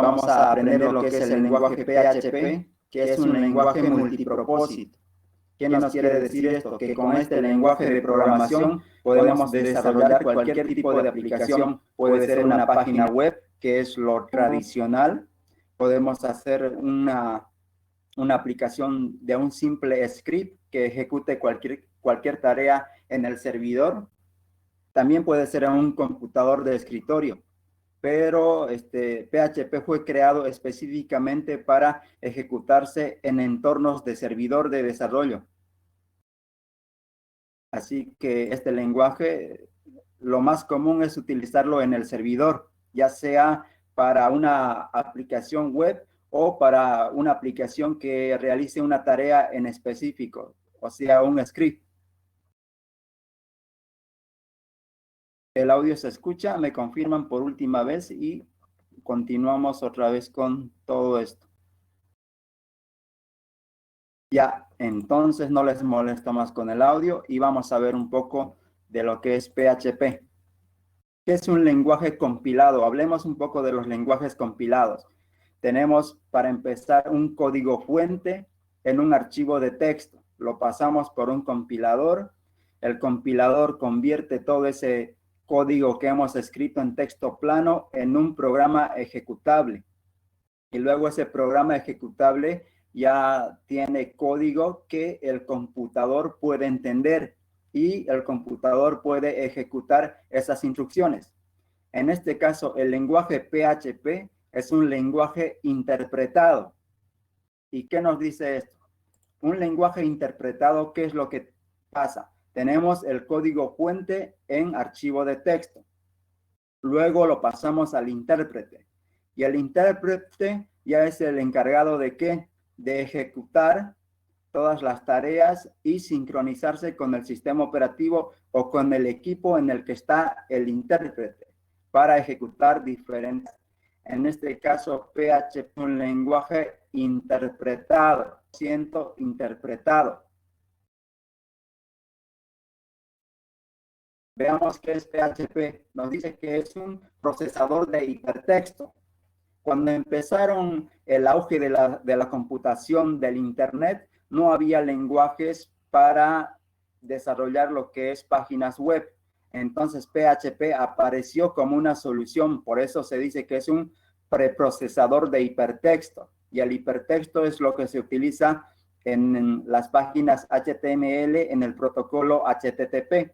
vamos a aprender lo que es el lenguaje PHP, que es un lenguaje multipropósito. ¿Qué nos quiere decir esto? Que con este lenguaje de programación podemos desarrollar cualquier tipo de aplicación. Puede ser una página web, que es lo tradicional. Podemos hacer una aplicación de un simple script que ejecute cualquier tarea en el servidor. También puede ser en un computador de escritorio, pero PHP fue creado específicamente para ejecutarse en entornos de servidor de desarrollo. Así que este lenguaje, lo más común es utilizarlo en el servidor, ya sea para una aplicación web o para una aplicación que realice una tarea en específico, o sea, un script. El audio se escucha, me confirman por última vez y continuamos otra vez con todo esto. Ya, entonces no les molesto más con el audio y vamos a ver un poco de lo que es PHP. ¿Qué es un lenguaje compilado? Hablemos un poco de los lenguajes compilados. Tenemos, para empezar, un código fuente en un archivo de texto. Lo pasamos por un compilador. El compilador convierte todo ese código que hemos escrito en texto plano en un programa ejecutable. Y luego ese programa ejecutable ya tiene código que el computador puede entender y el computador puede ejecutar esas instrucciones. En este caso, el lenguaje PHP es un lenguaje interpretado. ¿Y qué nos dice esto? Un lenguaje interpretado, ¿qué es lo que pasa? Tenemos el código fuente en archivo de texto. Luego lo pasamos al intérprete. Y el intérprete ya es el encargado de ¿qué? De ejecutar todas las tareas y sincronizarse con el sistema operativo o con el equipo en el que está el intérprete para ejecutar diferentes. En este caso, PHP es un lenguaje interpretado, interpretado. Veamos qué es PHP. Nos dice que es un procesador de hipertexto. Cuando empezaron el auge de la computación, del Internet, no había lenguajes para desarrollar lo que es páginas web. Entonces PHP apareció como una solución. Por eso se dice que es un preprocesador de hipertexto. Y el hipertexto es lo que se utiliza en las páginas HTML en el protocolo HTTP.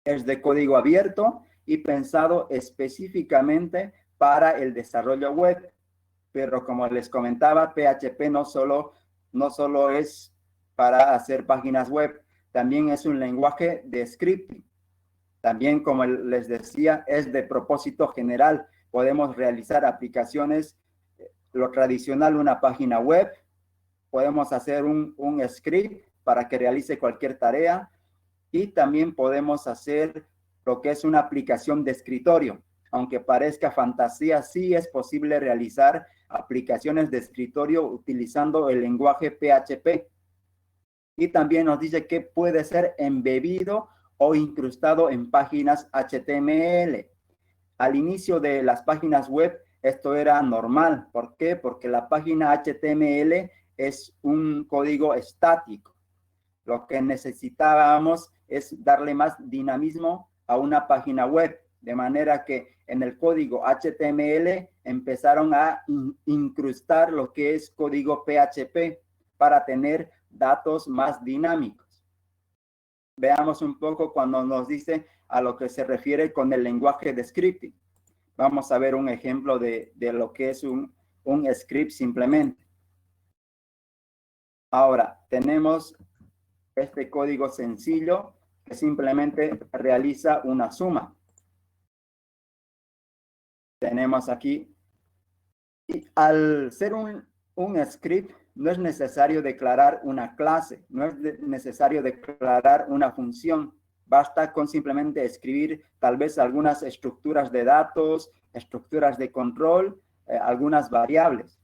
Es de código abierto y pensado específicamente para el desarrollo web. Pero como les comentaba, PHP no solo es para hacer páginas web, también es un lenguaje de scripting. También, como les decía, es de propósito general. Podemos realizar aplicaciones, lo tradicional, una página web. Podemos hacer un script para que realice cualquier tarea. Y también podemos hacer lo que es una aplicación de escritorio. Aunque parezca fantasía, sí es posible realizar aplicaciones de escritorio utilizando el lenguaje PHP. Y también nos dice que puede ser embebido o incrustado en páginas HTML. Al inicio de las páginas web, esto era normal. ¿Por qué? Porque la página HTML es un código estático. Lo que necesitábamos es darle más dinamismo a una página web, de manera que en el código HTML empezaron a incrustar lo que es código PHP para tener datos más dinámicos. Veamos un poco cuando nos dice a lo que se refiere con el lenguaje de scripting. Vamos a ver un ejemplo de lo que es un script simplemente. Ahora, tenemos este código sencillo que simplemente realiza una suma. Tenemos aquí, y al ser un script, no es necesario declarar una clase, no es necesario declarar una función. Basta con simplemente escribir tal vez algunas estructuras de datos, estructuras de control, algunas variables.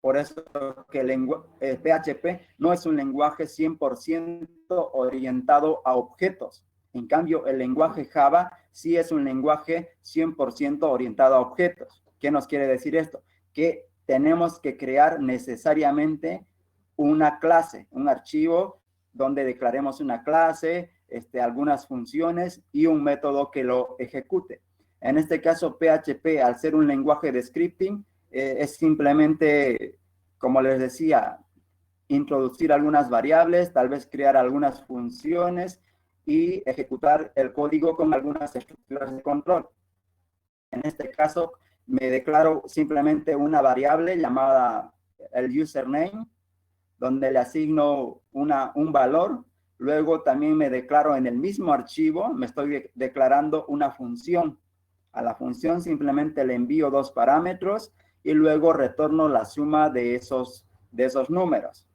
Por eso que el PHP no es un lenguaje 100% orientado a objetos. En cambio, el lenguaje Java sí es un lenguaje 100% orientado a objetos. ¿Qué nos quiere decir esto? Que tenemos que crear necesariamente una clase, un archivo donde declaremos una clase, algunas funciones y un método que lo ejecute. En este caso, PHP, al ser un lenguaje de scripting, es simplemente, como les decía, introducir algunas variables, tal vez crear algunas funciones y ejecutar el código con algunas estructuras de control. En este caso, me declaro simplemente una variable llamada el username, donde le asigno un valor. Luego también me declaro en el mismo archivo, me estoy declarando una función. A la función simplemente le envío 2 parámetros y luego retorno la suma de esos números.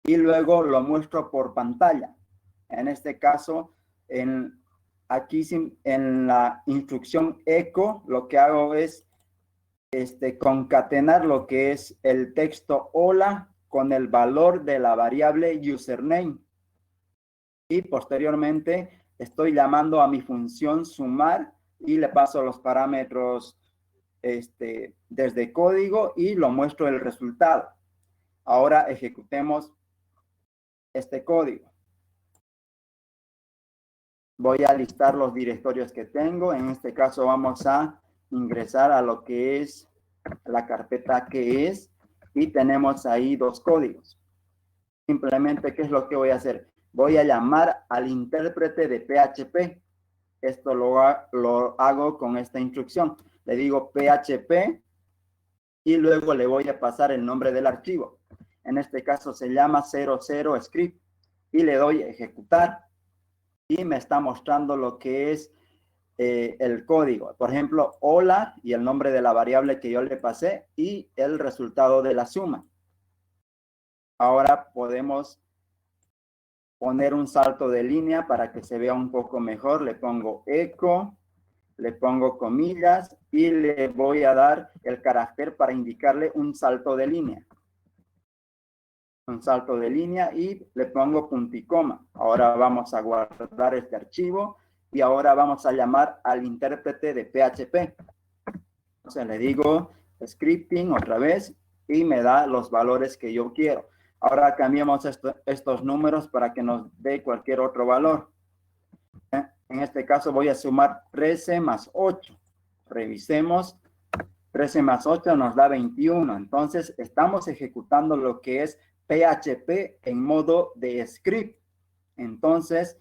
Y luego lo muestro por pantalla. En este caso, aquí en la instrucción echo, lo que hago es concatenar lo que es el texto hola con el valor de la variable username. Y posteriormente estoy llamando a mi función sumar y le paso los parámetros desde código y lo muestro el resultado. Ahora ejecutemos este código. Voy a listar los directorios que tengo. En este caso vamos a ingresar a lo que es la carpeta que es y tenemos ahí 2 códigos. Simplemente, ¿qué es lo que voy a hacer? Voy a llamar al intérprete de PHP. Esto lo hago con esta instrucción. Le digo PHP y luego le voy a pasar el nombre del archivo. En este caso se llama 00 script y le doy ejecutar y me está mostrando lo que es el código. Por ejemplo, hola y el nombre de la variable que yo le pasé y el resultado de la suma. Ahora podemos poner un salto de línea para que se vea un poco mejor. Le pongo echo, le pongo comillas y le voy a dar el carácter para indicarle un salto de línea. Un salto de línea y le pongo punto y coma. Ahora vamos a guardar este archivo y ahora vamos a llamar al intérprete de PHP. Entonces le digo scripting otra vez y me da los valores que yo quiero. Ahora cambiamos estos números para que nos dé cualquier otro valor. En este caso voy a sumar 13 más 8. Revisemos. 13 más 8 nos da 21. Entonces estamos ejecutando lo que es PHP en modo de script. Entonces,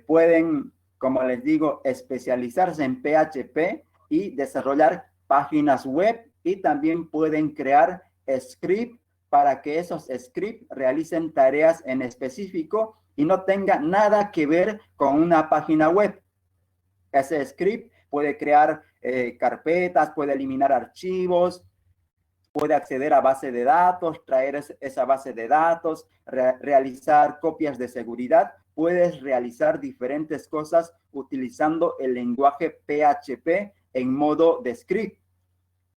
pueden, como les digo, especializarse en PHP y desarrollar páginas web y también pueden crear script para que esos scripts realicen tareas en específico y no tenga nada que ver con una página web. Ese script puede crear carpetas, puede eliminar archivos, puede acceder a base de datos, traer esa base de datos, realizar copias de seguridad. Puedes realizar diferentes cosas utilizando el lenguaje PHP en modo de script.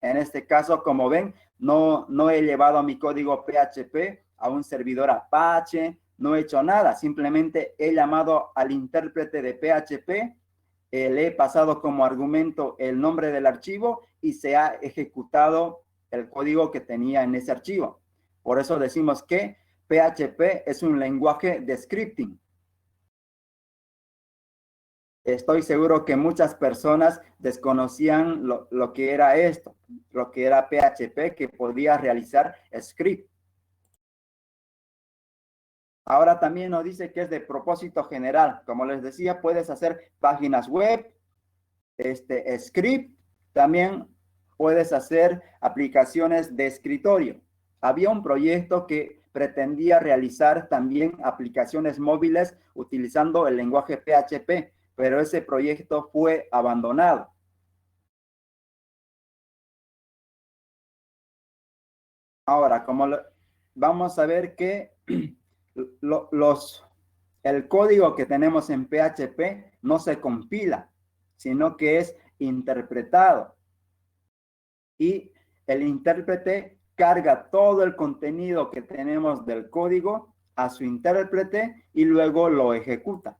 En este caso, como ven, no he llevado mi código PHP a un servidor Apache, no he hecho nada, simplemente he llamado al intérprete de PHP, le he pasado como argumento el nombre del archivo y se ha ejecutado el código que tenía en ese archivo. Por eso decimos que PHP es un lenguaje de scripting. Estoy seguro que muchas personas desconocían lo que era esto, lo que era PHP, que podía realizar script. Ahora también nos dice que es de propósito general. Como les decía, puedes hacer páginas web, script, también puedes hacer aplicaciones de escritorio. Había un proyecto que pretendía realizar también aplicaciones móviles utilizando el lenguaje PHP, pero ese proyecto fue abandonado. Ahora, vamos a ver que el código que tenemos en PHP no se compila, sino que es interpretado. Y el intérprete carga todo el contenido que tenemos del código a su intérprete y luego lo ejecuta.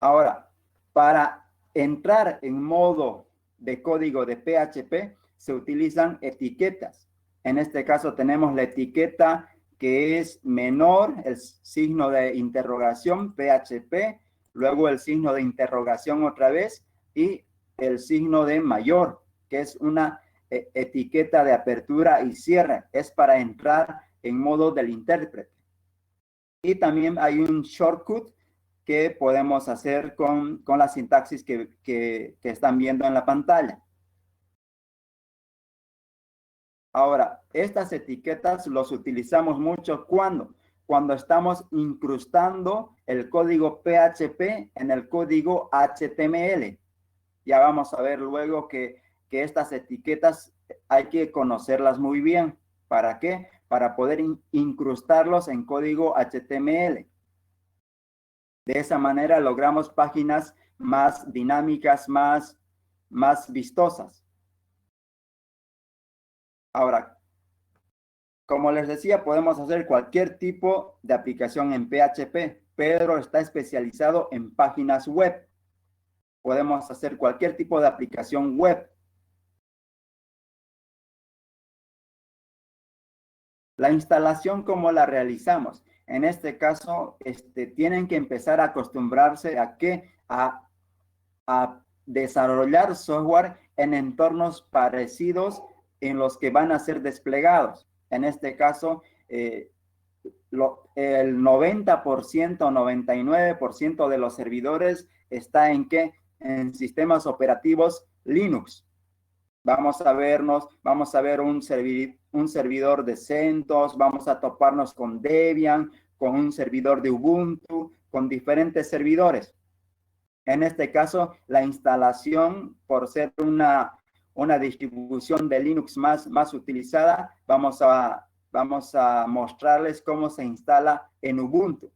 Ahora, para entrar en modo de código de PHP, se utilizan etiquetas. En este caso tenemos la etiqueta que es menor, el signo de interrogación, PHP, luego el signo de interrogación otra vez y el signo de mayor, que es una etiqueta de apertura y cierre. Es para entrar en modo del intérprete. Y también hay un shortcut que podemos hacer con la sintaxis que están viendo en la pantalla. Ahora, estas etiquetas los utilizamos mucho cuando estamos incrustando el código PHP en el código HTML. Ya vamos a ver luego que estas etiquetas hay que conocerlas muy bien. ¿Para qué? Para poder incrustarlos en código HTML. De esa manera logramos páginas más dinámicas, más vistosas. Ahora, como les decía, podemos hacer cualquier tipo de aplicación en PHP. Pedro está especializado en páginas web. Podemos hacer cualquier tipo de aplicación web. La instalación, ¿cómo la realizamos? En este caso, tienen que empezar a acostumbrarse a desarrollar software en entornos parecidos en los que van a ser desplegados. En este caso, el 90%, 99% de los servidores está en sistemas operativos Linux. Vamos a ver un servidor de CentOS, vamos a toparnos con Debian, con un servidor de Ubuntu, con diferentes servidores. En este caso, la instalación, por ser una distribución de Linux más utilizada, vamos a mostrarles cómo se instala en Ubuntu.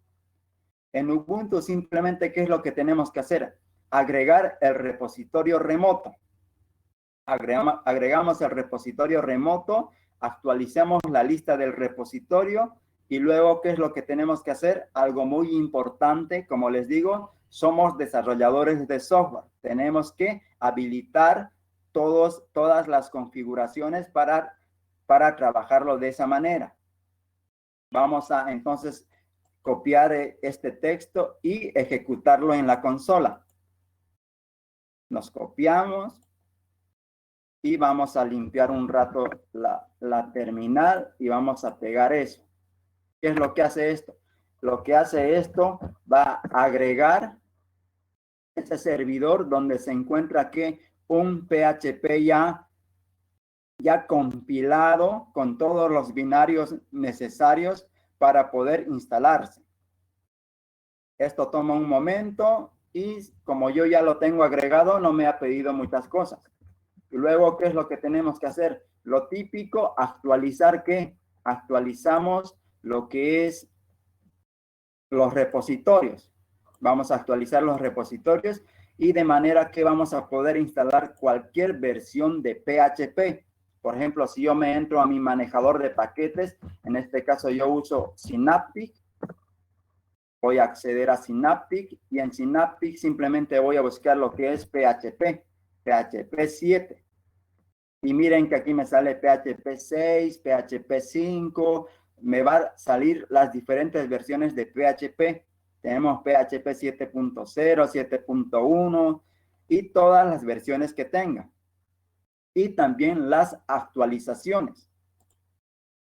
En Ubuntu, simplemente, ¿qué es lo que tenemos que hacer? Agregar el repositorio remoto. Agregamos el repositorio remoto, actualizamos la lista del repositorio y luego, ¿qué es lo que tenemos que hacer? Algo muy importante, como les digo, somos desarrolladores de software. Tenemos que habilitar todas las configuraciones para trabajarlo de esa manera. Vamos a entonces copiar este texto y ejecutarlo en la consola. Nos copiamos y vamos a limpiar un rato la terminal y vamos a pegar eso. ¿Qué es lo que hace esto? Lo que hace esto va a agregar ese servidor donde se encuentra un PHP ya compilado con todos los binarios necesarios para poder instalarse. Esto toma un momento y como yo ya lo tengo agregado, no me ha pedido muchas cosas. Y luego, ¿qué es lo que tenemos que hacer? Lo típico, actualizar ¿qué? Actualizamos lo que es los repositorios. Vamos a actualizar los repositorios y de manera que vamos a poder instalar cualquier versión de PHP. Por ejemplo, si yo me entro a mi manejador de paquetes, en este caso yo uso Synaptic, voy a acceder a Synaptic y en Synaptic simplemente voy a buscar lo que es PHP 7. Y miren que aquí me sale PHP 6, PHP 5, me va a salir las diferentes versiones de PHP. Tenemos PHP 7.0, 7.1 y todas las versiones que tenga. Y también las actualizaciones.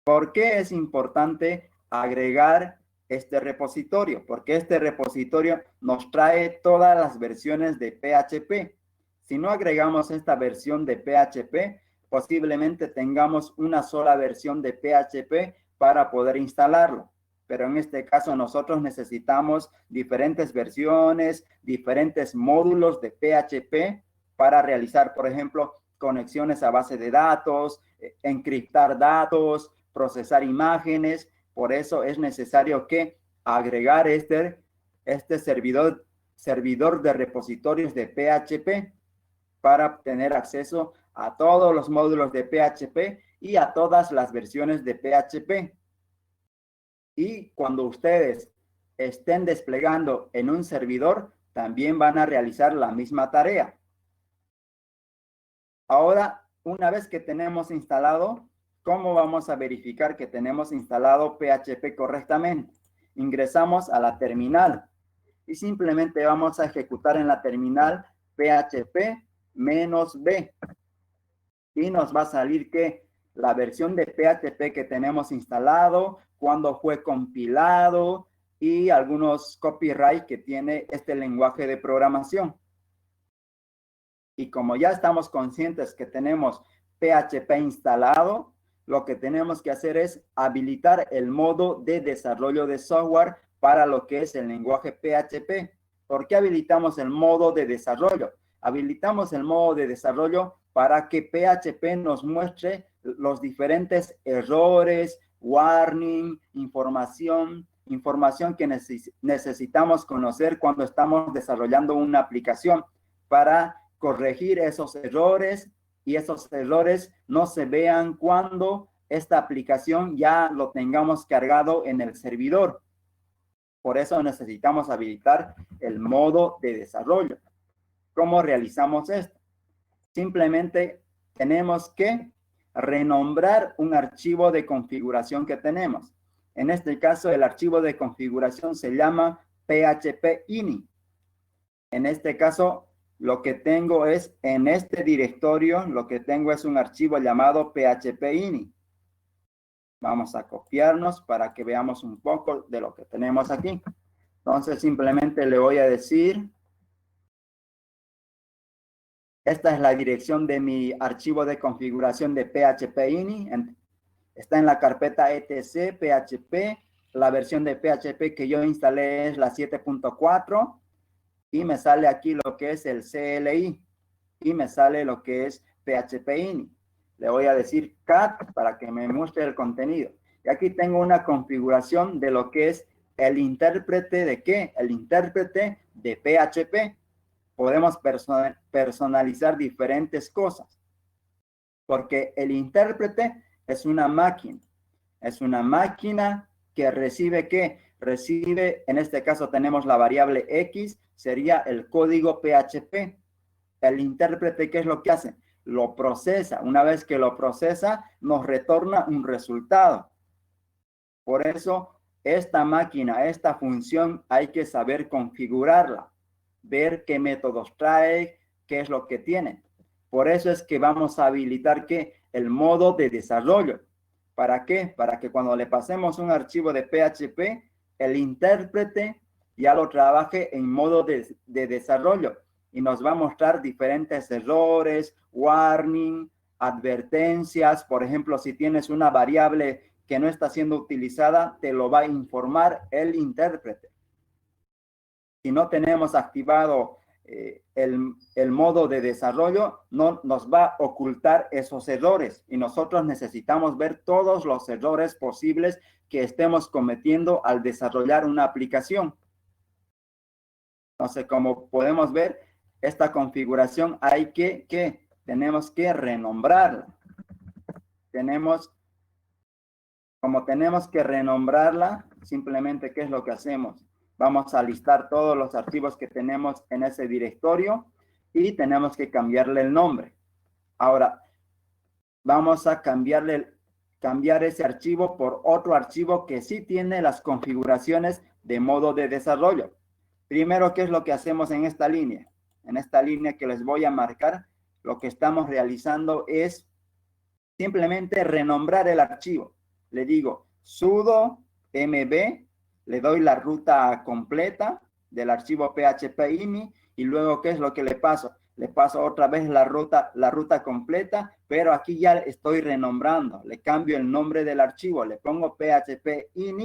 ¿Por qué es importante agregar este repositorio? Porque este repositorio nos trae todas las versiones de PHP. Si no agregamos esta versión de PHP, posiblemente tengamos una sola versión de PHP para poder instalarlo. Pero en este caso nosotros necesitamos diferentes versiones, diferentes módulos de PHP para realizar, por ejemplo, conexiones a base de datos, encriptar datos, procesar imágenes. Por eso es necesario que agregar este servidor de repositorios de PHP para tener acceso a todos los módulos de PHP y a todas las versiones de PHP. Y cuando ustedes estén desplegando en un servidor, también van a realizar la misma tarea. Ahora, una vez que tenemos instalado, ¿cómo vamos a verificar que tenemos instalado PHP correctamente? Ingresamos a la terminal y simplemente vamos a ejecutar en la terminal PHP -b. Y nos va a salir que la versión de PHP que tenemos instalado, cuándo fue compilado y algunos copyright que tiene este lenguaje de programación. Y como ya estamos conscientes que tenemos PHP instalado, lo que tenemos que hacer es habilitar el modo de desarrollo de software para lo que es el lenguaje PHP. ¿Por qué habilitamos el modo de desarrollo? Habilitamos el modo de desarrollo para que PHP nos muestre los diferentes errores, warning, información que necesitamos conocer cuando estamos desarrollando una aplicación para corregir esos errores y esos errores no se vean cuando esta aplicación ya lo tengamos cargado en el servidor. Por eso necesitamos habilitar el modo de desarrollo. ¿Cómo realizamos esto? Simplemente tenemos que renombrar un archivo de configuración que tenemos. En este caso, el archivo de configuración se llama php-ini. En este caso, lo que tengo es, en este directorio, lo que tengo es un archivo llamado php-ini. Vamos a copiarnos para que veamos un poco de lo que tenemos aquí. Entonces, simplemente le voy a decir, esta es la dirección de mi archivo de configuración de php-ini. Está en la carpeta etc php. La versión de PHP que yo instalé es la 7.4. Y me sale aquí lo que es el CLI. Y me sale lo que es php-ini. Le voy a decir cat para que me muestre el contenido. Y aquí tengo una configuración de lo que es el intérprete de ¿qué? El intérprete de PHP. Podemos personalizar diferentes cosas. Porque el intérprete es una máquina. Es una máquina que recibe ¿qué? Recibe, en este caso tenemos la variable X, sería el código PHP. El intérprete, ¿qué es lo que hace? Lo procesa. Una vez que lo procesa, nos retorna un resultado. Por eso, esta máquina, esta función, hay que saber configurarla, ver qué métodos trae, qué es lo que tiene. Por eso es que vamos a habilitar ¿qué? El modo de desarrollo. ¿Para qué? Para que cuando le pasemos un archivo de PHP, el intérprete ya lo trabaje en modo de desarrollo y nos va a mostrar diferentes errores, warning, advertencias. Por ejemplo, si tienes una variable que no está siendo utilizada, te lo va a informar el intérprete. Si no tenemos activado el modo de desarrollo, no nos va a ocultar esos errores y nosotros necesitamos ver todos los errores posibles que estemos cometiendo al desarrollar una aplicación. Entonces, como podemos ver, esta configuración tenemos que renombrarla. Como tenemos que renombrarla, simplemente, ¿qué es lo que hacemos? Vamos a listar todos los archivos que tenemos en ese directorio y tenemos que cambiarle el nombre. Ahora, vamos a cambiar ese archivo por otro archivo que sí tiene las configuraciones de modo de desarrollo. Primero, ¿qué es lo que hacemos en esta línea? En esta línea que les voy a marcar, lo que estamos realizando es simplemente renombrar el archivo. Le digo sudo mb, le doy la ruta completa del archivo php-ini y luego, ¿qué es lo que le paso? Le paso otra vez la ruta completa, pero aquí ya estoy renombrando. Le cambio el nombre del archivo, le pongo php-ini.org,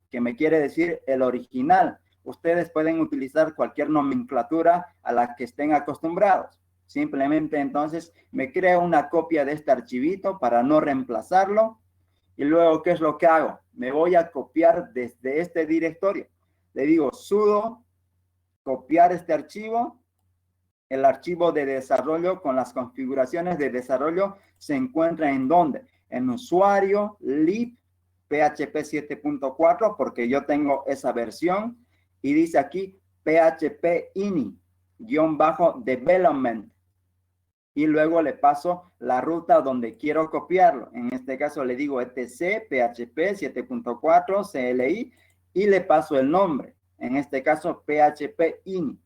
que me quiere decir el original. Ustedes pueden utilizar cualquier nomenclatura a la que estén acostumbrados. Simplemente entonces me creo una copia de este archivito para no reemplazarlo. Y luego, ¿qué es lo que hago? Me voy a copiar desde este directorio. Le digo sudo copiar este archivo. El archivo de desarrollo con las configuraciones de desarrollo se encuentra ¿en dónde? En usuario, lib, PHP 7.4, porque yo tengo esa versión. Y dice aquí PHP ini-development. Y luego le paso la ruta donde quiero copiarlo. En este caso le digo etc php 7.4 CLI y le paso el nombre. En este caso PHP ini.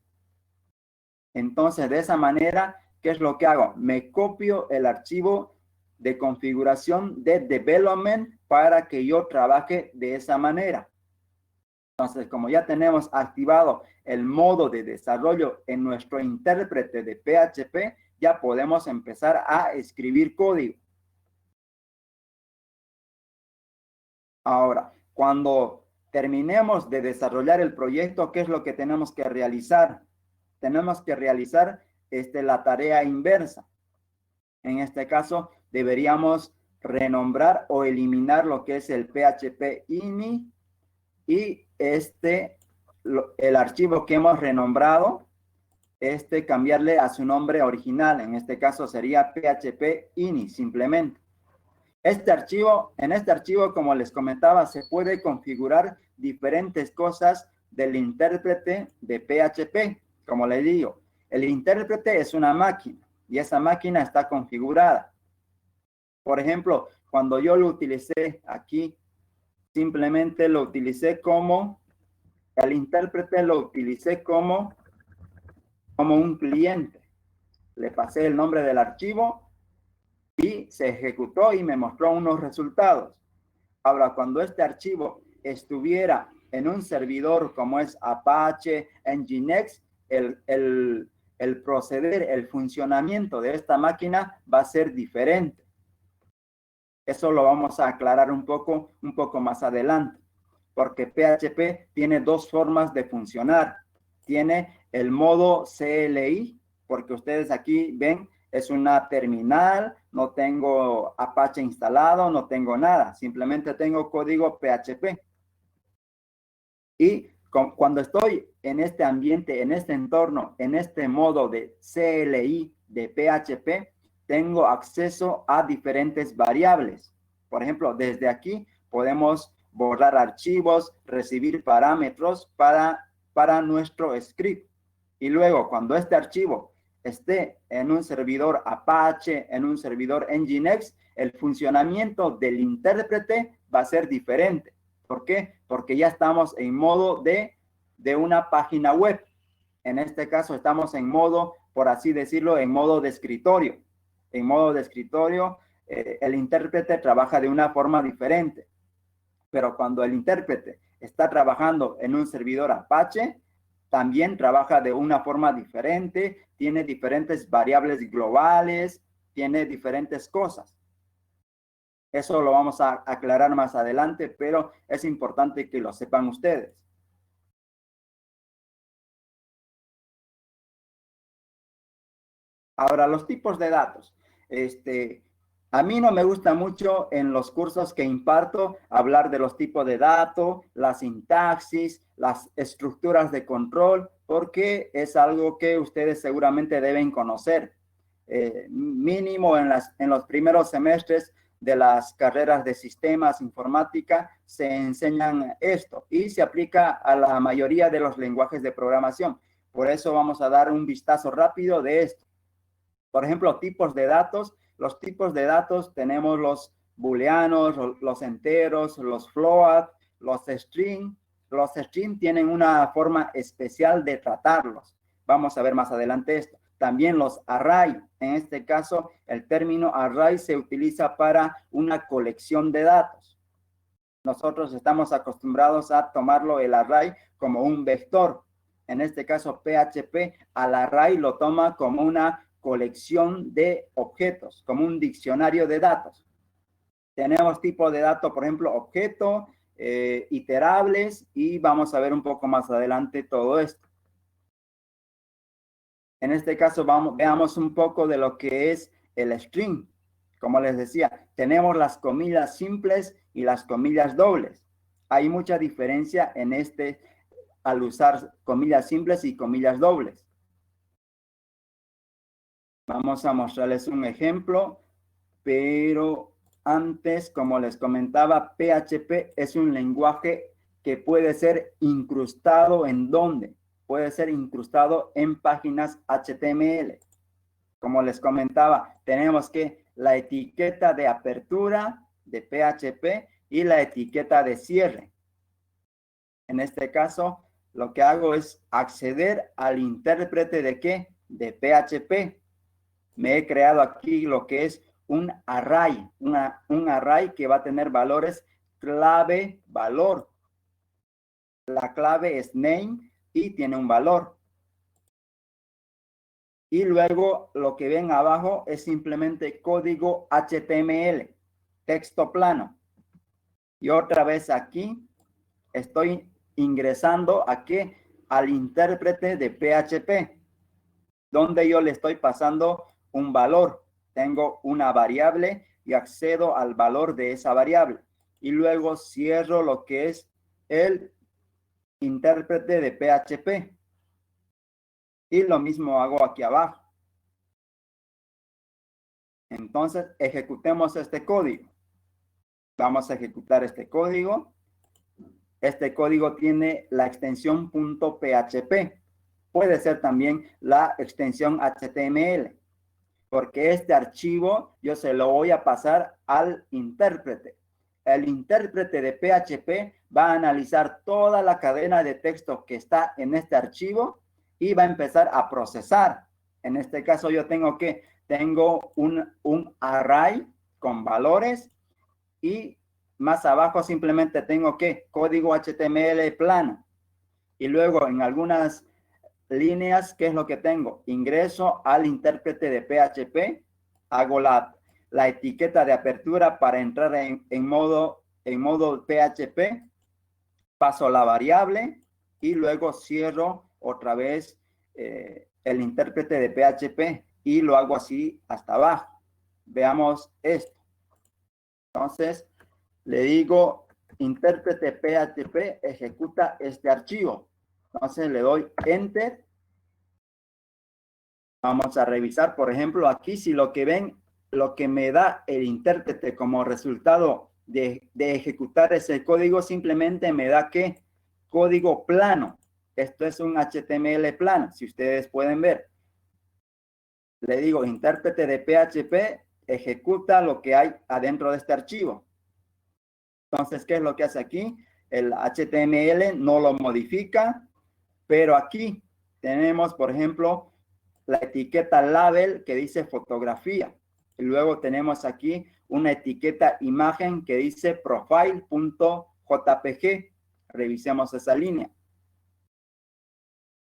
Entonces de esa manera, ¿qué es lo que hago? Me copio el archivo de configuración de development para que yo trabaje de esa manera. Entonces, como ya tenemos activado el modo de desarrollo en nuestro intérprete de PHP, ya podemos empezar a escribir código. Ahora, cuando terminemos de desarrollar el proyecto, ¿qué es lo que tenemos que realizar? Tenemos que realizar la tarea inversa. En este caso, deberíamos renombrar o eliminar lo que es el PHP ini y el archivo que hemos renombrado, cambiarle a su nombre original. En este caso sería PHP ini simplemente. En este archivo, como les comentaba, se puede configurar diferentes cosas del intérprete de PHP. Como les digo, el intérprete es una máquina y esa máquina está configurada. Por ejemplo, cuando yo lo utilicé aquí, simplemente lo utilicé como, el intérprete lo utilicé como un cliente. Le pasé el nombre del archivo y se ejecutó y me mostró unos resultados. Ahora, cuando este archivo estuviera en un servidor como es Apache, Nginx, el proceder, el funcionamiento de esta máquina va a ser diferente. Eso lo vamos a aclarar un poco más adelante, porque PHP tiene dos formas de funcionar. Tiene el modo CLI, porque ustedes aquí ven, es una terminal, no tengo Apache instalado, no tengo nada, simplemente tengo código PHP. Y cuando estoy en este ambiente, en este entorno, en este modo de CLI de PHP, tengo acceso a diferentes variables. Por ejemplo, desde aquí podemos borrar archivos, recibir parámetros para nuestro script. Y luego, cuando este archivo esté en un servidor Apache, en un servidor Nginx, el funcionamiento del intérprete va a ser diferente. ¿Por qué? Porque ya estamos en modo de una página web. En este caso estamos en modo, por así decirlo, en modo de escritorio. En modo de escritorio, el intérprete trabaja de una forma diferente. Pero cuando el intérprete está trabajando en un servidor Apache, también trabaja de una forma diferente, tiene diferentes variables globales, tiene diferentes cosas. Eso lo vamos a aclarar más adelante, pero es importante que lo sepan ustedes. Ahora, los tipos de datos. A mí no me gusta mucho en los cursos que imparto hablar de los tipos de datos, la sintaxis, las estructuras de control, porque es algo que ustedes seguramente deben conocer. Mínimo en los primeros semestres de las carreras de sistemas, informática, se enseñan esto y se aplica a la mayoría de los lenguajes de programación. Por eso vamos a dar un vistazo rápido de esto. Por ejemplo, tipos de datos. Los tipos de datos tenemos los booleanos, los enteros, los float, los string. Los string tienen una forma especial de tratarlos. Vamos a ver más adelante esto. También los array. En este caso, el término array se utiliza para una colección de datos. Nosotros estamos acostumbrados a tomarlo el array como un vector. En este caso, PHP al array lo toma como una colección de objetos, como un diccionario de datos. Tenemos tipo de datos, por ejemplo, objeto, iterables, y vamos a ver un poco más adelante todo esto. En este caso, veamos un poco de lo que es el string. Como les decía, tenemos las comillas simples y las comillas dobles. Hay mucha diferencia en al usar comillas simples y comillas dobles. Vamos a mostrarles un ejemplo, pero antes, como les comentaba, PHP es un lenguaje que puede ser incrustado ¿en dónde? puede ser incrustado en páginas HTML. Como les comentaba, tenemos que la etiqueta de apertura de PHP y la etiqueta de cierre. En este caso, lo que hago es acceder al intérprete de ¿qué? De PHP. Me he creado aquí lo que es un array, un array que va a tener valores clave, valor. La clave es name y tiene un valor. Y luego lo que ven abajo es simplemente código HTML, texto plano. Y otra vez aquí estoy ingresando aquí al intérprete de PHP, donde yo le estoy pasando un valor. Tengo una variable y accedo al valor de esa variable. Y luego cierro lo que es el intérprete de PHP. Y lo mismo hago aquí abajo. Entonces, ejecutemos este código. Vamos a ejecutar este código. Este código tiene la extensión .php. Puede ser también la extensión HTML, porque este archivo yo se lo voy a pasar al intérprete. El intérprete de PHP va a analizar toda la cadena de texto que está en este archivo y va a empezar a procesar. En este caso yo tengo un array con valores y más abajo simplemente tengo código HTML plano. Y luego en algunas líneas, ¿qué es lo que tengo? Ingreso al intérprete de PHP, hago la etiqueta de apertura para entrar en modo PHP, paso la variable y luego cierro otra vez el intérprete de PHP y lo hago así hasta abajo. Veamos esto. Entonces, le digo intérprete PHP ejecuta este archivo. Entonces le doy enter. Vamos a revisar, por ejemplo, aquí si lo que ven, lo que me da el intérprete como resultado de ejecutar ese código, simplemente me da código plano. Esto es un HTML plano, si ustedes pueden ver. Le digo intérprete de PHP ejecuta lo que hay adentro de este archivo. Entonces, ¿qué es lo que hace aquí? El HTML no lo modifica, pero aquí tenemos, por ejemplo, la etiqueta label que dice fotografía. Y luego tenemos aquí una etiqueta imagen que dice profile.jpg. Revisemos esa línea.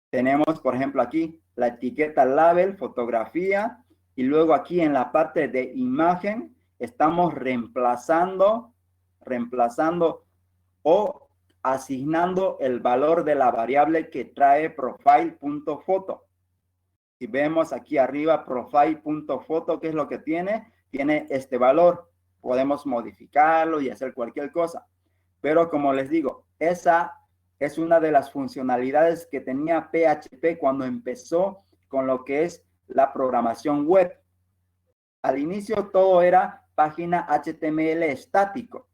Tenemos, por ejemplo, aquí la etiqueta label, fotografía, y luego aquí en la parte de imagen estamos reemplazando o asignando el valor de la variable que trae profile.photo. Si vemos aquí arriba profile.photo, ¿qué es lo que tiene? Tiene este valor. Podemos modificarlo y hacer cualquier cosa. Pero como les digo, esa es una de las funcionalidades que tenía PHP cuando empezó con lo que es la programación web. Al inicio todo era página HTML estático.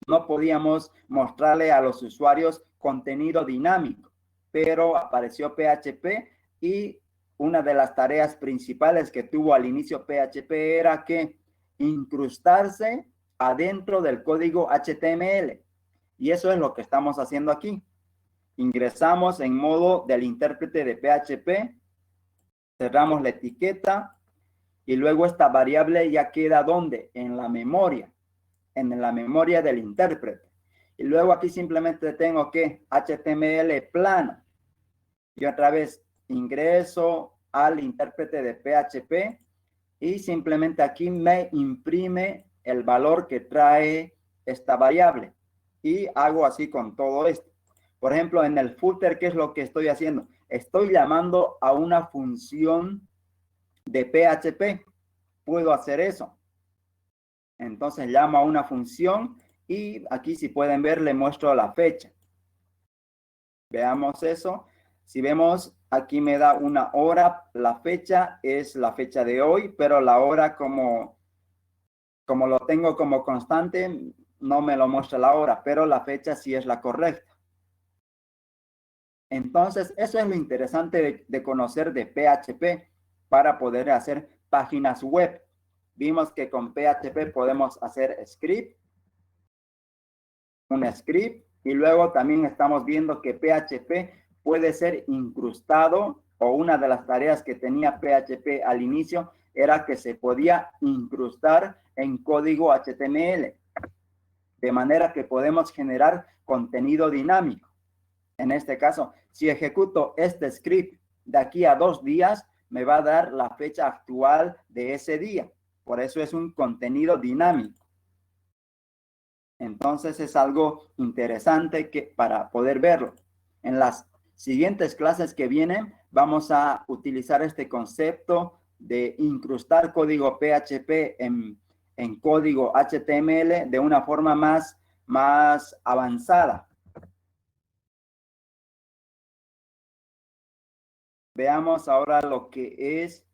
No podíamos mostrarle a los usuarios contenido dinámico, pero apareció PHP y una de las tareas principales que tuvo al inicio PHP era incrustarse adentro del código HTML. Y eso es lo que estamos haciendo aquí. Ingresamos en modo del intérprete de PHP, cerramos la etiqueta y luego esta variable ya queda ¿dónde? En la memoria del intérprete. Y luego aquí simplemente tengo HTML plano. Y otra vez ingreso al intérprete de PHP y simplemente aquí me imprime el valor que trae esta variable. Y hago así con todo esto. Por ejemplo, en el footer, ¿qué es lo que estoy haciendo? Estoy llamando a una función de PHP. Puedo hacer eso. Entonces llamo a una función y aquí si pueden ver le muestro la fecha. Veamos eso. Si vemos aquí me da una hora, la fecha es la fecha de hoy, pero la hora como lo tengo como constante no me lo muestra la hora, pero la fecha sí es la correcta. Entonces, eso es lo interesante de conocer de PHP para poder hacer páginas web. Vimos que con PHP podemos hacer un script, y luego también estamos viendo que PHP puede ser incrustado, o una de las tareas que tenía PHP al inicio era que se podía incrustar en código HTML, de manera que podemos generar contenido dinámico. En este caso, si ejecuto este script de aquí a 2 días, me va a dar la fecha actual de ese día. Por eso es un contenido dinámico. Entonces es algo interesante para poder verlo. En las siguientes clases que vienen, vamos a utilizar este concepto de incrustar código PHP en código HTML de una forma más avanzada. Veamos ahora lo que es,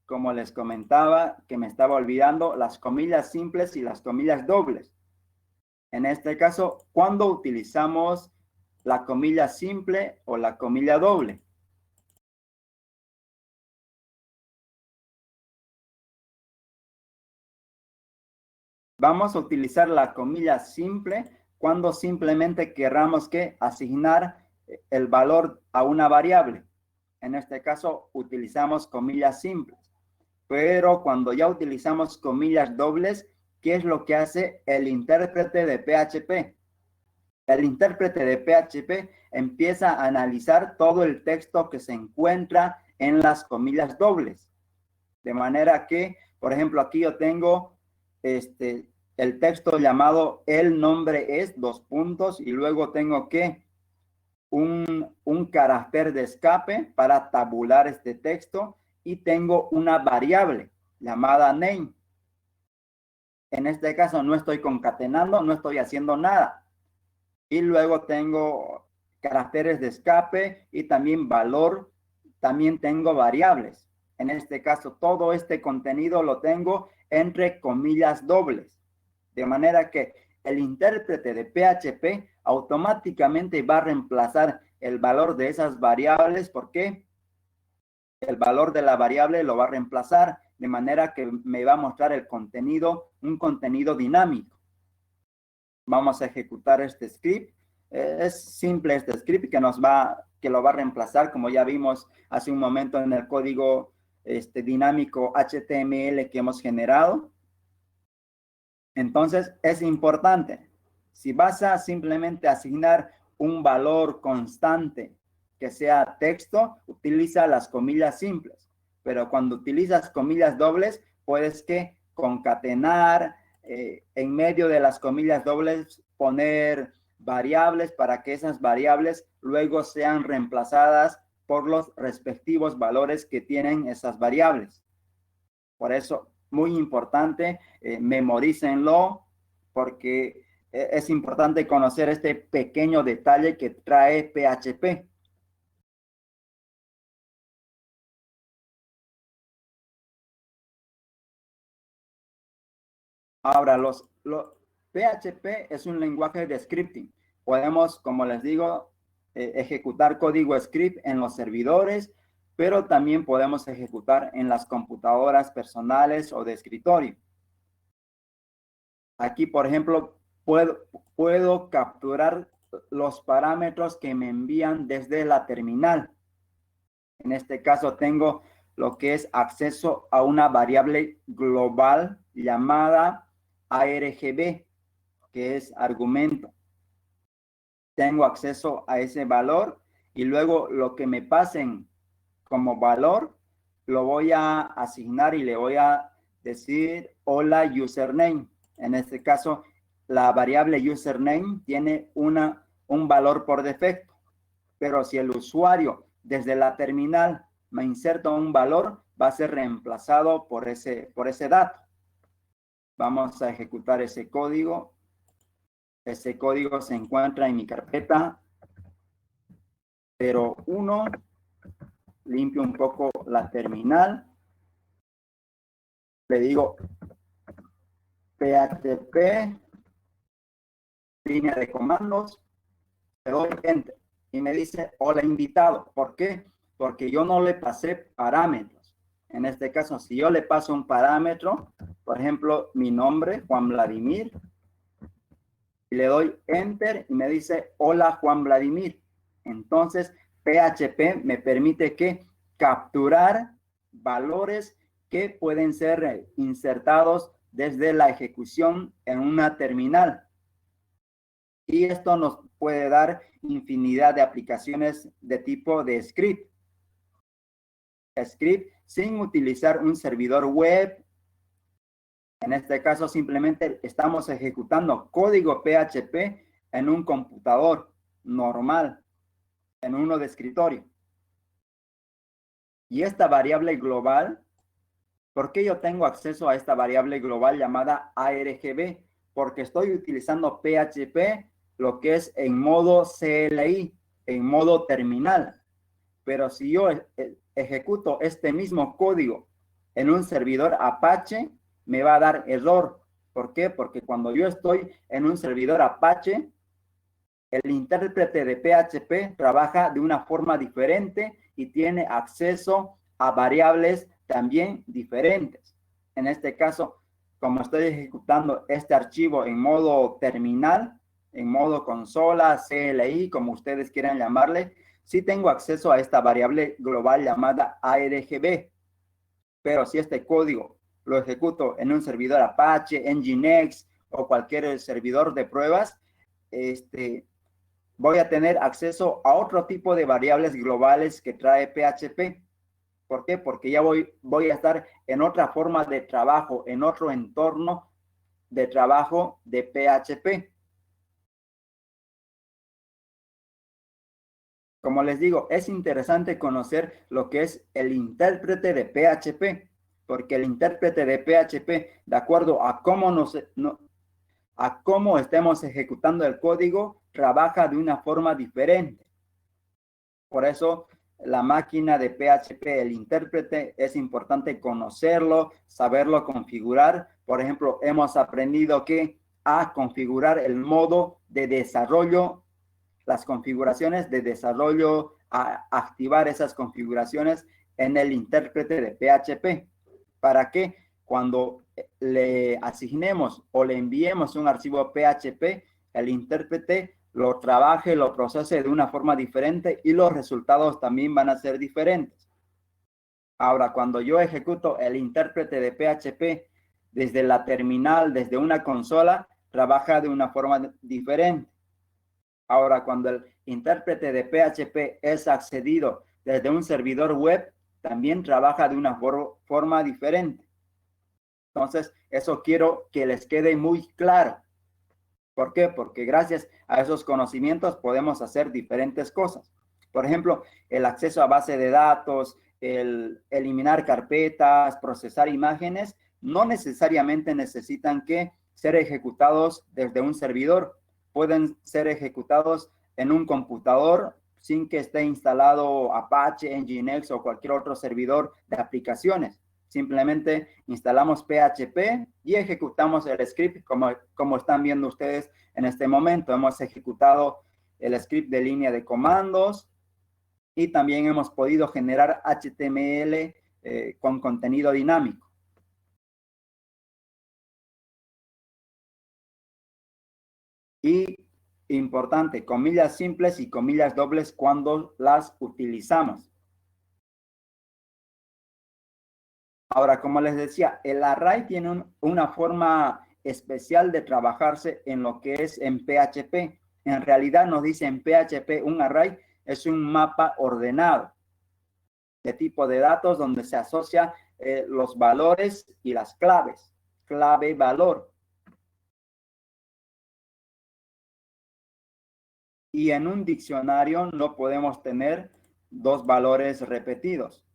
como les comentaba, que me estaba olvidando, las comillas simples y las comillas dobles. En este caso, ¿cuándo utilizamos la comilla simple o la comilla doble? Vamos a utilizar la comilla simple cuando simplemente querramos que asignar el valor a una variable. En este caso, utilizamos comillas simples. Pero cuando ya utilizamos comillas dobles, ¿qué es lo que hace el intérprete de PHP? El intérprete de PHP empieza a analizar todo el texto que se encuentra en las comillas dobles. De manera que, por ejemplo, aquí yo tengo el texto llamado el nombre es, y luego tengo que un carácter de escape para tabular este texto, y tengo una variable llamada name. En este caso no estoy concatenando, no estoy haciendo nada. Y luego tengo caracteres de escape y también valor, también tengo variables. En este caso, todo este contenido lo tengo entre comillas dobles. De manera que el intérprete de PHP automáticamente va a reemplazar el valor de esas variables. ¿Por qué? El valor de la variable lo va a reemplazar, de manera que me va a mostrar el contenido, un contenido dinámico. Vamos a ejecutar este script. Es simple este script que lo va a reemplazar, como ya vimos hace un momento en el código dinámico HTML que hemos generado. Entonces es importante, si vas a simplemente asignar un valor constante que sea texto, utiliza las comillas simples. Pero cuando utilizas comillas dobles, puedes que concatenar, en medio de las comillas dobles poner variables para que esas variables luego sean reemplazadas por los respectivos valores que tienen esas variables. Por eso, muy importante, memorícenlo, porque es importante conocer este pequeño detalle que trae PHP. Ahora, PHP es un lenguaje de scripting. Podemos, como les digo, ejecutar código script en los servidores, pero también podemos ejecutar en las computadoras personales o de escritorio. Aquí, por ejemplo, puedo capturar los parámetros que me envían desde la terminal. En este caso tengo lo que es acceso a una variable global llamada ARGB, que es argumento. Tengo acceso a ese valor, y luego lo que me pasen como valor lo voy a asignar y le voy a decir hola username. En este caso, la variable username tiene un valor por defecto, pero si el usuario desde la terminal me inserta un valor, va a ser reemplazado por ese dato. Vamos a ejecutar ese código. Ese código se encuentra en mi carpeta 01. Limpio un poco la terminal. Le digo PHP, línea de comandos, le doy Enter. y me dice hola invitado. ¿Por qué? Porque yo no le pasé parámetros. En este caso, si yo le paso un parámetro, por ejemplo, mi nombre, Juan Vladimir, y le doy enter y me dice hola Juan Vladimir. Entonces, PHP me permite que capturar valores que pueden ser insertados desde la ejecución en una terminal. Y esto nos puede dar infinidad de aplicaciones de tipo de script. Script sin utilizar un servidor web. En este caso, simplemente estamos ejecutando código PHP en un computador normal, en uno de escritorio. Y esta variable global, ¿por qué yo tengo acceso a esta variable global llamada ARGB? Porque estoy utilizando PHP, lo que es en modo CLI, en modo terminal. Pero si yo ejecuto este mismo código en un servidor Apache, me va a dar error. ¿Por qué? Porque cuando yo estoy en un servidor Apache, el intérprete de PHP trabaja de una forma diferente y tiene acceso a variables también diferentes. En este caso, como estoy ejecutando este archivo en modo terminal, en modo consola, CLI, como ustedes quieran llamarle, sí tengo acceso a esta variable global llamada ARGB. Pero si este código lo ejecuto en un servidor Apache, Nginx o cualquier servidor de pruebas, voy a tener acceso a otro tipo de variables globales que trae PHP. ¿Por qué? Porque ya voy a estar en otra forma de trabajo, en otro entorno de trabajo de PHP. Como les digo, es interesante conocer lo que es el intérprete de PHP, porque el intérprete de PHP, de acuerdo a cómo estemos ejecutando el código, trabaja de una forma diferente. Por eso, la máquina de PHP, el intérprete, es importante conocerlo, saberlo configurar. Por ejemplo, hemos aprendido a configurar el modo de desarrollo, las configuraciones de desarrollo, a activar esas configuraciones en el intérprete de PHP. ¿Para qué? Cuando le asignemos o le enviemos un archivo PHP, el intérprete lo trabaje, lo procese de una forma diferente y los resultados también van a ser diferentes. Ahora, cuando yo ejecuto el intérprete de PHP desde la terminal, desde una consola, trabaja de una forma diferente. Ahora, cuando el intérprete de PHP es accedido desde un servidor web, también trabaja de una forma diferente. Entonces, eso quiero que les quede muy claro. ¿Por qué? Porque gracias a esos conocimientos podemos hacer diferentes cosas. Por ejemplo, el acceso a base de datos, el eliminar carpetas, procesar imágenes, no necesariamente necesitan que ser ejecutados desde un servidor. Pueden ser ejecutados en un computador sin que esté instalado Apache, Nginx o cualquier otro servidor de aplicaciones. Simplemente instalamos PHP y ejecutamos el script como están viendo ustedes en este momento. Hemos ejecutado el script de línea de comandos y también hemos podido generar HTML con contenido dinámico. Y importante, comillas simples y comillas dobles cuando las utilizamos. Ahora, como les decía, el array tiene una forma especial de trabajarse en lo que es en PHP. En realidad nos dice en PHP un array es un mapa ordenado de tipo de datos donde se asocia los valores y las claves. Clave, valor. Y en un diccionario no podemos tener dos valores repetidos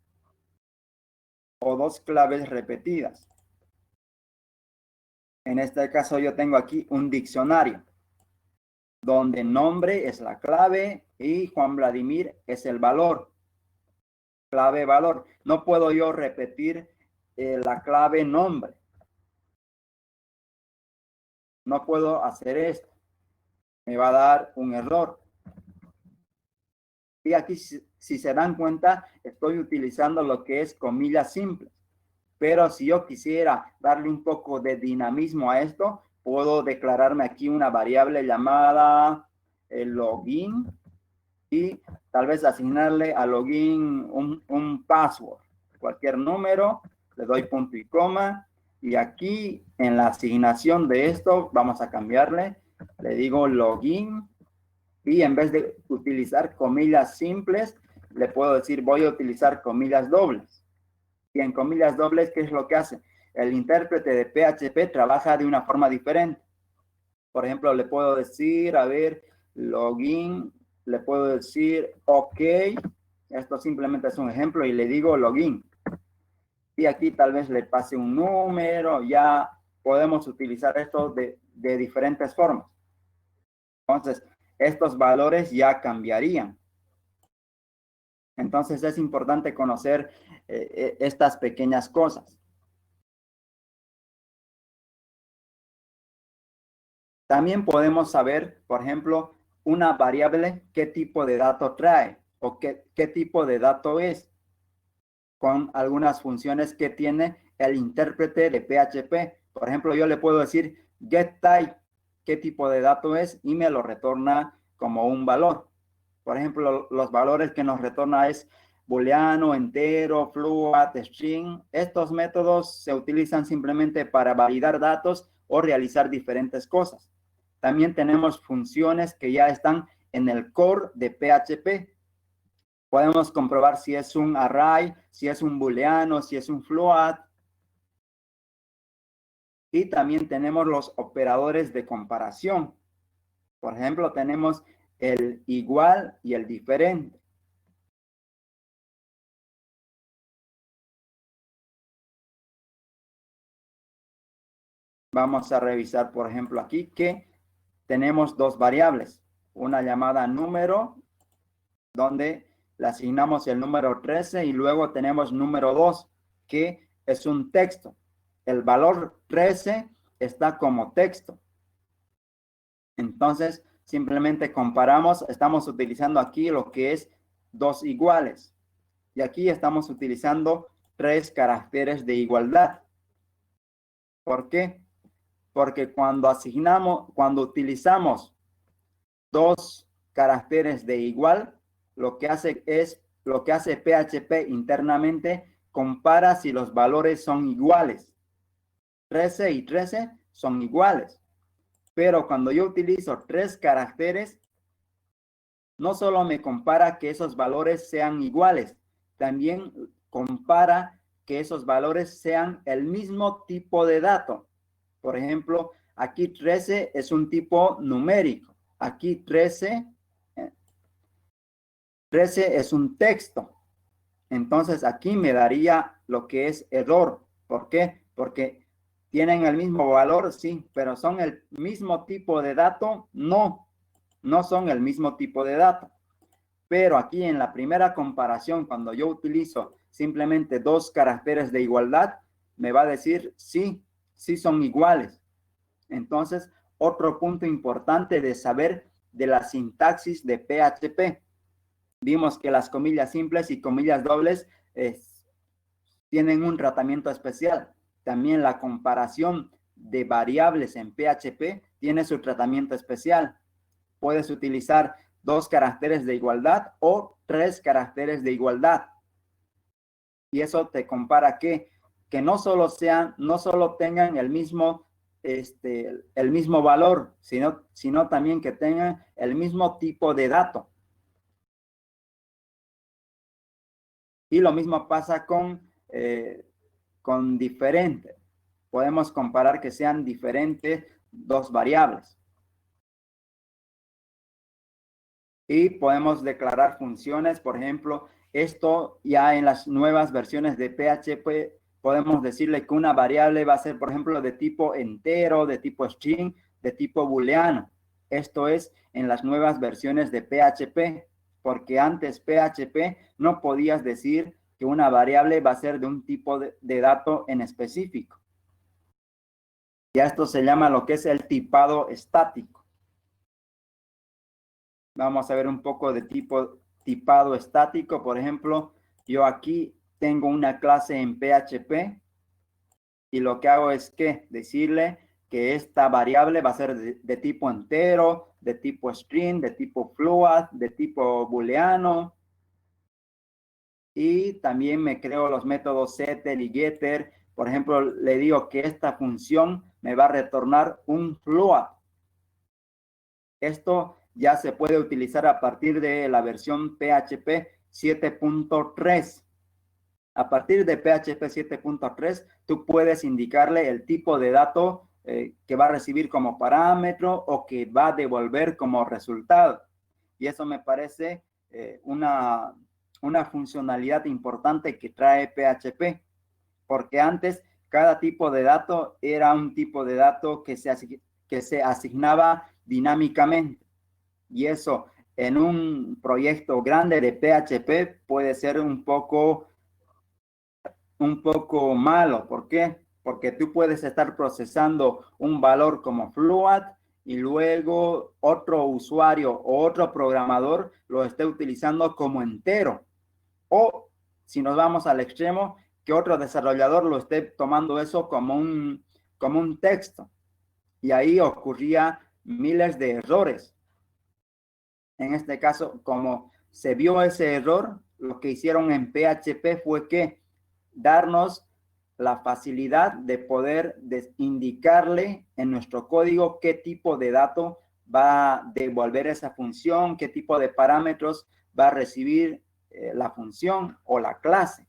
o dos claves repetidas. En este caso yo tengo aquí un diccionario donde nombre es la clave y Juan Vladimir es el valor. Clave, valor. No puedo yo repetir la clave nombre. No puedo hacer esto. Me va a dar un error. Y aquí, si se dan cuenta, estoy utilizando lo que es comillas simples. Pero si yo quisiera darle un poco de dinamismo a esto, puedo declararme aquí una variable llamada login y tal vez asignarle a login un password, cualquier número, le doy punto y coma, y aquí en la asignación de esto vamos a cambiarle, le digo login, y en vez de utilizar comillas simples, le puedo decir voy a utilizar comillas dobles. Y en comillas dobles, ¿qué es lo que hace? El intérprete de PHP trabaja de una forma diferente. Por ejemplo, le puedo decir, a ver, login, le puedo decir, ok, esto simplemente es un ejemplo y le digo login. Y aquí tal vez le pase un número, ya podemos utilizar esto de diferentes formas. Entonces, estos valores ya cambiarían. Entonces, es importante conocer estas pequeñas cosas. También podemos saber, por ejemplo, una variable, qué tipo de dato trae o qué tipo de dato es, con algunas funciones que tiene el intérprete de PHP. Por ejemplo, yo le puedo decir getType, qué tipo de dato es, y me lo retorna como un valor. Por ejemplo, los valores que nos retorna es booleano, entero, float, string. Estos métodos se utilizan simplemente para validar datos o realizar diferentes cosas. También tenemos funciones que ya están en el core de PHP. Podemos comprobar si es un array, si es un booleano, si es un float. Y también tenemos los operadores de comparación. Por ejemplo, tenemos el igual y el diferente. Vamos a revisar, por ejemplo, aquí que tenemos dos variables. Una llamada número, donde le asignamos el número 13 y luego tenemos número 2, que es un texto. El valor 13 está como texto. Entonces, simplemente comparamos, estamos utilizando aquí lo que es dos iguales. Y aquí estamos utilizando 3 caracteres de igualdad. ¿Por qué? Porque cuando utilizamos dos caracteres de igual, lo que hace PHP internamente, compara si los valores son iguales. 13 y 13 son iguales. Pero cuando yo utilizo 3 caracteres, no solo me compara que esos valores sean iguales, también compara que esos valores sean el mismo tipo de dato. Por ejemplo, aquí 13 es un tipo numérico. Aquí 13 es un texto. Entonces aquí me daría lo que es error. ¿Por qué? Porque tienen el mismo valor, sí, pero son el mismo tipo de dato. No, no son el mismo tipo de dato. Pero aquí en la primera comparación, cuando yo utilizo simplemente 2 caracteres de igualdad, me va a decir sí, sí son iguales. Entonces, otro punto importante de saber de la sintaxis de PHP. Vimos que las comillas simples y comillas dobles tienen un tratamiento especial. También la comparación de variables en PHP tiene su tratamiento especial. Puedes utilizar 2 caracteres de igualdad o 3 caracteres de igualdad. Y eso te compara que no solo tengan el mismo valor, sino también que tengan el mismo tipo de dato. Y lo mismo pasa con diferente. Podemos comparar que sean diferentes 2 variables. Y podemos declarar funciones, por ejemplo, esto ya en las nuevas versiones de PHP podemos decirle que una variable va a ser, por ejemplo, de tipo entero, de tipo string, de tipo booleano. Esto es en las nuevas versiones de PHP, porque antes PHP no podías decir que una variable va a ser de un tipo de dato en específico. Ya esto se llama lo que es el tipado estático. Vamos a ver un poco de tipado estático. Por ejemplo, yo aquí tengo una clase en PHP y lo que hago es que decirle que esta variable va a ser de tipo entero, de tipo string, de tipo float, de tipo booleano. Y también me creo los métodos setter y getter. Por ejemplo, le digo que esta función me va a retornar un float. Esto ya se puede utilizar a partir de la versión PHP 7.3. A partir de PHP 7.3, tú puedes indicarle el tipo de dato que va a recibir como parámetro o que va a devolver como resultado. Y eso me parece una funcionalidad importante que trae PHP, porque antes cada tipo de dato era un tipo de dato que se asignaba dinámicamente. Y eso en un proyecto grande de PHP puede ser un poco malo. ¿Por qué? Porque tú puedes estar procesando un valor como float y luego otro usuario o otro programador lo esté utilizando como entero. O si nos vamos al extremo, que otro desarrollador lo esté tomando eso como un texto. Y ahí ocurría miles de errores. En este caso, como se vio ese error, lo que hicieron en PHP fue que darnos la facilidad de poder indicarle en nuestro código qué tipo de dato va a devolver esa función, qué tipo de parámetros va a recibir la función o la clase.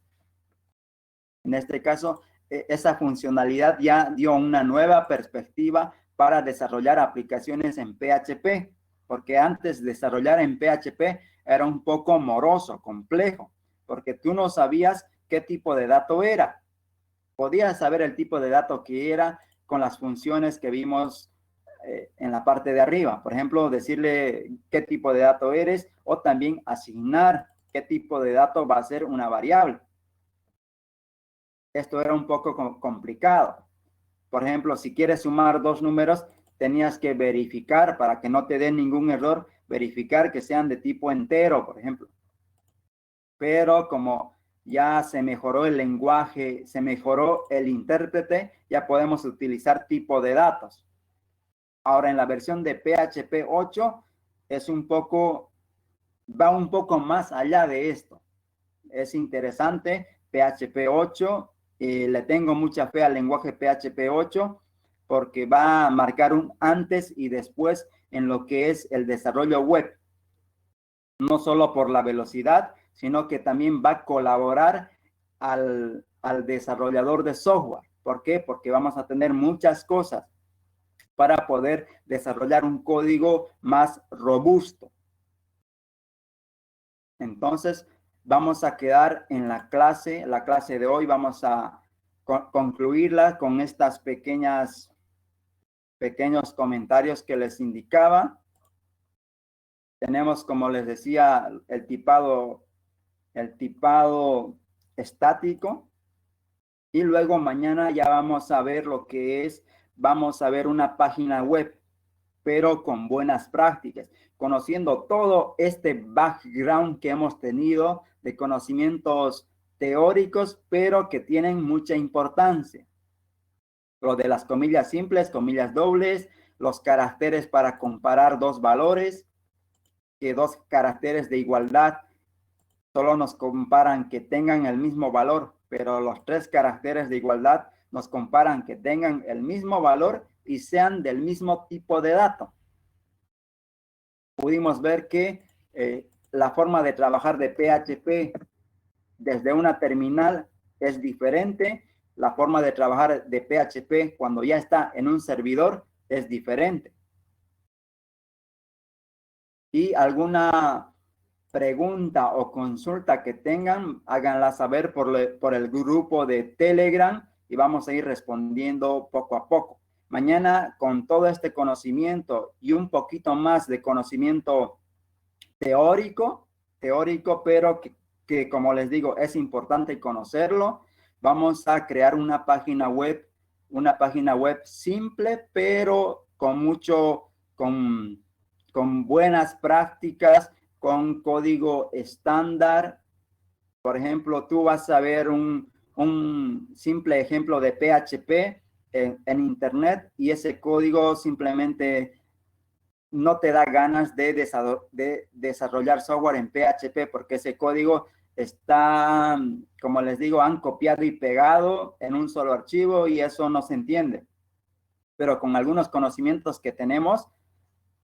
En este caso, esa funcionalidad ya dio una nueva perspectiva para desarrollar aplicaciones en PHP, porque antes desarrollar en PHP era un poco moroso, complejo, porque tú no sabías qué tipo de dato era. Podías saber el tipo de dato que era con las funciones que vimos en la parte de arriba. Por ejemplo, decirle qué tipo de dato eres o también asignar qué tipo de dato va a ser una variable. Esto era un poco complicado. Por ejemplo, si quieres sumar dos números, tenías que verificar para que no te dé ningún error, verificar que sean de tipo entero, por ejemplo. Pero como ya se mejoró el lenguaje, se mejoró el intérprete, ya podemos utilizar tipo de datos. Ahora en la versión de PHP 8 va un poco más allá de esto. Es interesante, PHP 8, le tengo mucha fe al lenguaje PHP 8 porque va a marcar un antes y después en lo que es el desarrollo web. No solo por la velocidad, sino que también va a colaborar al desarrollador de software. ¿Por qué? Porque vamos a tener muchas cosas para poder desarrollar un código más robusto. Entonces, vamos a quedar en la clase de hoy, vamos a concluirla con estas pequeños comentarios que les indicaba. Tenemos, como les decía, el tipado estático. Y luego mañana ya vamos a ver lo que es, vamos a ver una página web, pero con buenas prácticas, conociendo todo este background que hemos tenido de conocimientos teóricos, pero que tienen mucha importancia. Lo de las comillas simples, comillas dobles, los caracteres para comparar dos valores, que dos caracteres de igualdad solo nos comparan que tengan el mismo valor, pero los tres caracteres de igualdad nos comparan que tengan el mismo valor y sean del mismo tipo de dato. Pudimos ver que la forma de trabajar de PHP desde una terminal es diferente. La forma de trabajar de PHP cuando ya está en un servidor es diferente. Y alguna pregunta o consulta que tengan, háganla saber por el grupo de Telegram y vamos a ir respondiendo poco a poco. Mañana, con todo este conocimiento y un poquito más de conocimiento teórico, pero que como les digo, es importante conocerlo, vamos a crear una página web simple, pero con buenas prácticas con código estándar. Por ejemplo, tú vas a ver un simple ejemplo de PHP en Internet y ese código simplemente no te da ganas de desarrollar software en PHP porque ese código está, como les digo, han copiado y pegado en un solo archivo y eso no se entiende. Pero con algunos conocimientos que tenemos,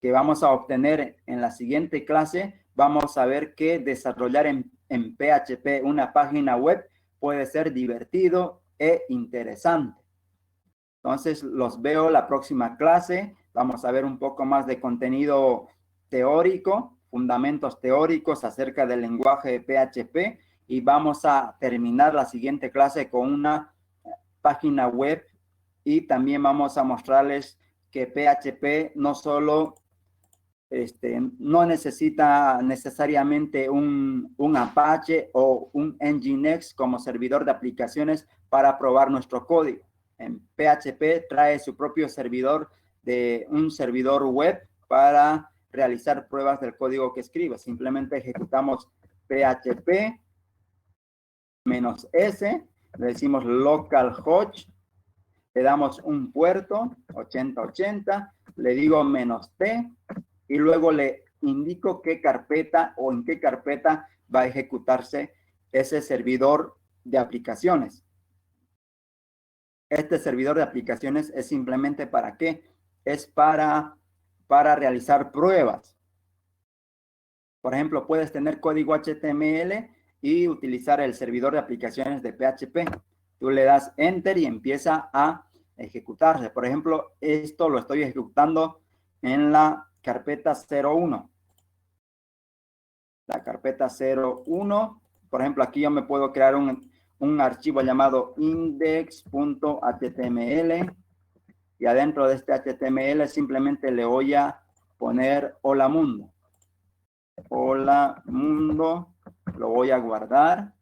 que vamos a obtener en la siguiente clase, vamos a ver que desarrollar en PHP una página web puede ser divertido e interesante. Entonces, los veo la próxima clase. Vamos a ver un poco más de contenido teórico, fundamentos teóricos acerca del lenguaje de PHP y vamos a terminar la siguiente clase con una página web y también vamos a mostrarles que PHP no solo no necesita necesariamente un Apache o un Nginx como servidor de aplicaciones para probar nuestro código. En PHP trae su propio servidor de un servidor web para realizar pruebas del código que escribe. Simplemente ejecutamos PHP -s, le decimos localhost, le damos un puerto 8080, le digo -t y luego le indico qué carpeta o en qué carpeta va a ejecutarse ese servidor de aplicaciones. Este servidor de aplicaciones es simplemente ¿para qué? Es para realizar pruebas. Por ejemplo, puedes tener código HTML y utilizar el servidor de aplicaciones de PHP. Tú le das Enter y empieza a ejecutarse. Por ejemplo, esto lo estoy ejecutando en la carpeta 01. La carpeta 01. Por ejemplo, aquí yo me puedo crear un archivo llamado index.html y adentro de este HTML simplemente le voy a poner hola mundo. Hola mundo, lo voy a guardar.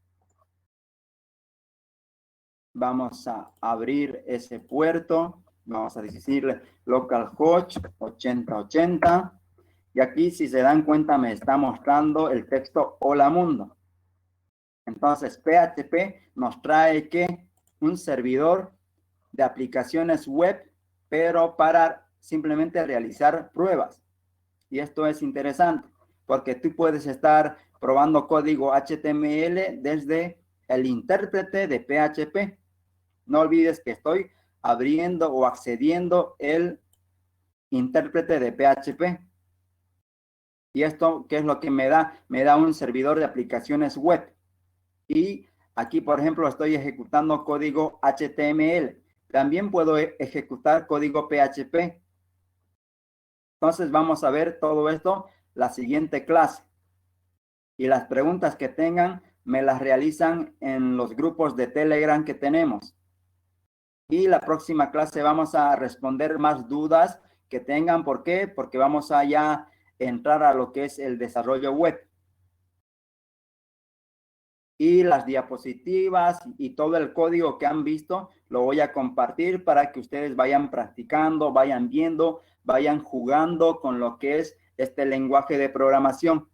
Vamos a abrir ese puerto. Vamos a decirle localhost 8080. Y aquí, si se dan cuenta, me está mostrando el texto hola mundo. Entonces, PHP nos trae que un servidor de aplicaciones web, pero para simplemente realizar pruebas. Y esto es interesante, porque tú puedes estar probando código HTML desde el intérprete de PHP. No olvides que estoy abriendo o accediendo el intérprete de PHP. ¿Y esto qué es lo que me da? Me da un servidor de aplicaciones web. Y aquí, por ejemplo, estoy ejecutando código HTML. También puedo ejecutar código PHP. Entonces, vamos a ver todo esto la siguiente clase. Y las preguntas que tengan, me las realizan en los grupos de Telegram que tenemos. Y la próxima clase vamos a responder más dudas que tengan. ¿Por qué? Porque vamos a ya entrar a lo que es el desarrollo web. Y las diapositivas y todo el código que han visto lo voy a compartir para que ustedes vayan practicando, vayan viendo, vayan jugando con lo que es este lenguaje de programación.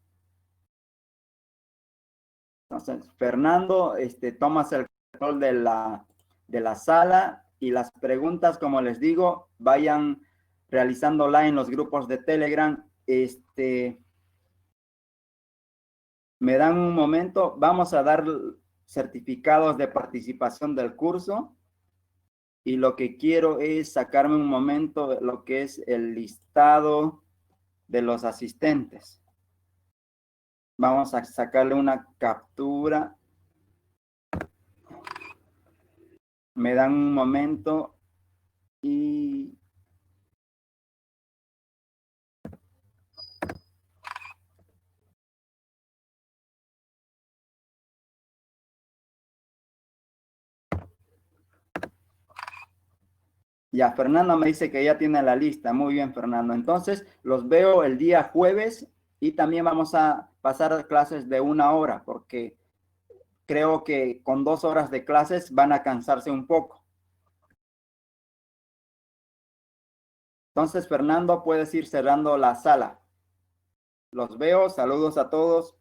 Entonces, Fernando, tomas el control de la sala y las preguntas, como les digo, vayan realizándola en los grupos de Telegram. Me dan un momento, vamos a dar certificados de participación del curso y lo que quiero es sacarme un momento de lo que es el listado de los asistentes. Vamos a sacarle una captura. Me dan un momento y ya, Fernando me dice que ya tiene la lista. Muy bien, Fernando. Entonces, los veo el día jueves y también vamos a pasar clases de 1 hora porque creo que con 2 horas de clases van a cansarse un poco. Entonces, Fernando, puedes ir cerrando la sala. Los veo, saludos a todos.